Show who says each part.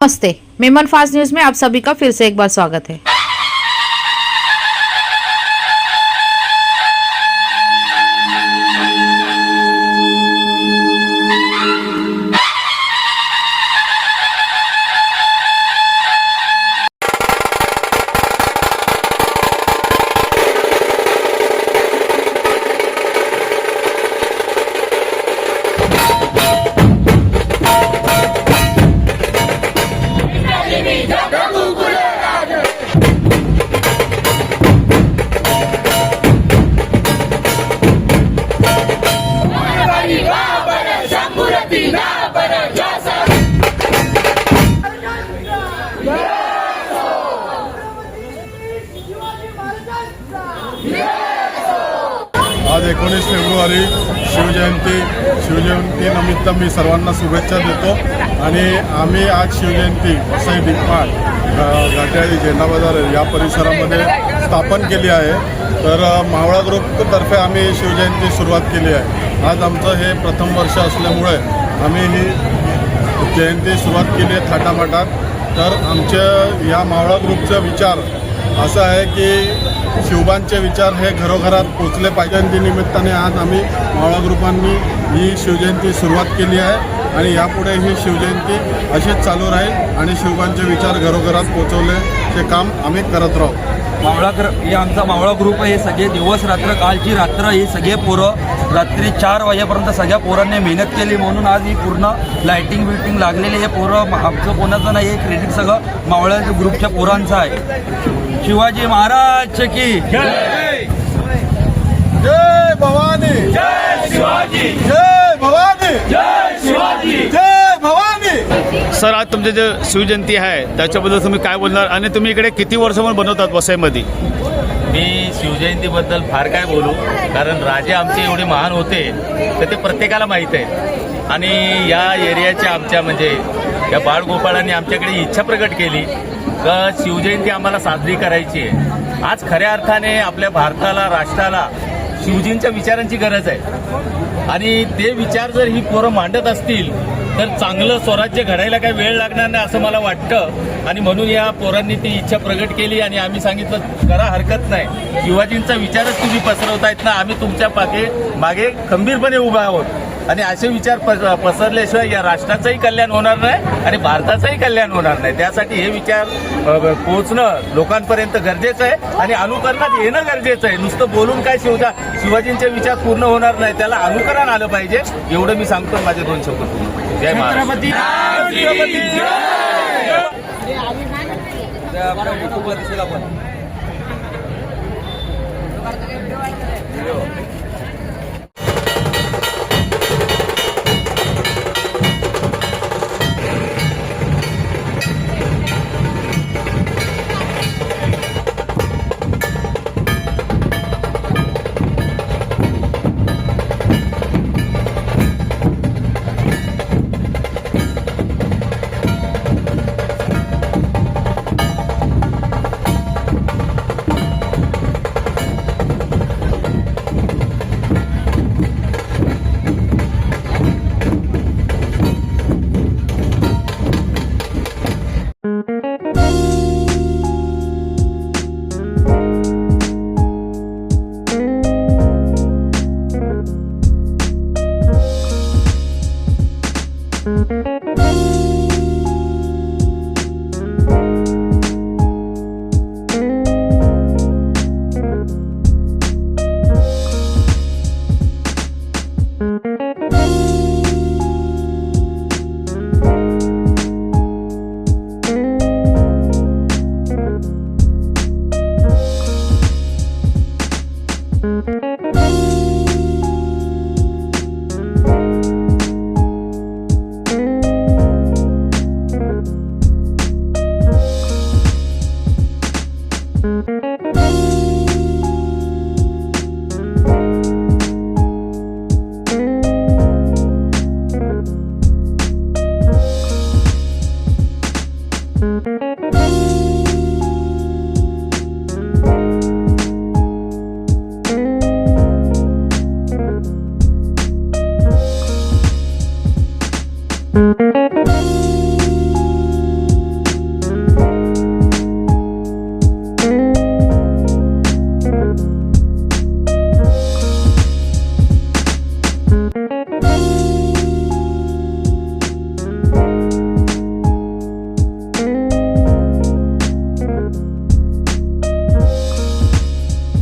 Speaker 1: नमस्ते, Memon fast news में आप सभी का फिर से एक बार स्वागत है।
Speaker 2: आज 19 फेब्रुवारी शिवजयंती निमित्त मी सर्वांना शुभेच्छा देतो आणि आम्ही आज शिवजयंती वसई दिगपाल घाटाळी झेंडा बाजार या परिसरामध्ये स्थापन केली आहे। तर मावळा ग्रुपतर्फे आम्ही शिवजयंती सुरुवात केली आहे। आज आमचं हे प्रथम वर्ष असल्यामुळे आम्ही ही जयंती सुरुवात केली आहे थाटामाटात। तर आमच्या या मावळा ग्रुपचा विचार असा आहे की शिवबांचे विचार हे घरोघरात पोचले पाहिजे। त्या निमित्ताने आज आम्ही मावळा ग्रुपांनी ही शिवजयंती सुरुवात केली आहे आणि यापुढे ही शिवजयंती अशीच चालू राहील आणि शिवबांचे विचार घरोघरात पोचवण्याचे काम आम्ही करत राहू।
Speaker 3: हे आमचा मावळा ग्रुप हे सगळे दिवस रात्र कालची रात्र हे सगळे पोरं रात्री 4 वाजेपर्यंत सगळ्या पोरांनी मेहनत केली म्हणून आज ही पूर्ण लाईटिंग बिल्टिंग लागलेली हे पोरं आमचं कोणाचं नाही, हे क्रेडिट सगळं मावळा ग्रुपच्या पोरांचं आहे। शिवाजी महाराज की जय,
Speaker 2: जय भवानी,
Speaker 3: जय शिवाजी,
Speaker 2: जय भवानी,
Speaker 3: जय शिवाजी,
Speaker 2: जय भवानी।
Speaker 4: सर, आज तुमची जे शिवजयंती आहे त्याच्याबद्दल तुम्ही काय बोलणार आणि तुम्ही इकडे किती वर्षापासून बनवतात वसईमध्ये?
Speaker 5: मी शिवजयंतीबद्दल फार काय बोलू, कारण राजे आमचे एवढे महान होते तर ते प्रत्येकाला माहीत आहे आणि या एरियाच्या आमच्या म्हणजे या बाळगोपाळांनी आमच्याकडे इच्छा प्रकट केली का शिवजयंती आम्हाला साजरी करायची आहे। आज खऱ्या अर्थाने आपल्या भारताला, राष्ट्राला शिवजींच्या विचारांची गरज आहे आणि ते विचार जर ही पोरं मांडत असतील तर चांगलं स्वराज्य घडायला काही वेळ लागणार नाही असं मला वाटतं आणि म्हणून या पोरांनी ती इच्छा प्रगट केली आणि आम्ही सांगितलं करा, हरकत नाही। शिवाजींचा विचारच तुम्ही पसरवतायत ना, आम्ही तुमच्या मागे खंबीरपणे उभा आहोत आणि असे विचार पसरल्याशिवाय या राष्ट्राचंही कल्याण होणार नाही आणि भारताचंही कल्याण होणार नाही। त्यासाठी हे विचार पोहोचणं लोकांपर्यंत गरजेचं आहे आणि अनुकरणात येणं गरजेचं आहे। नुसतं बोलून काय शिवाजींचे विचार पूर्ण होणार नाही, त्याला अनुकरण आलं पाहिजे, एवढं मी सांगतो माझे 2 शब्द। जय महाराष्ट्र।
Speaker 3: आपल्या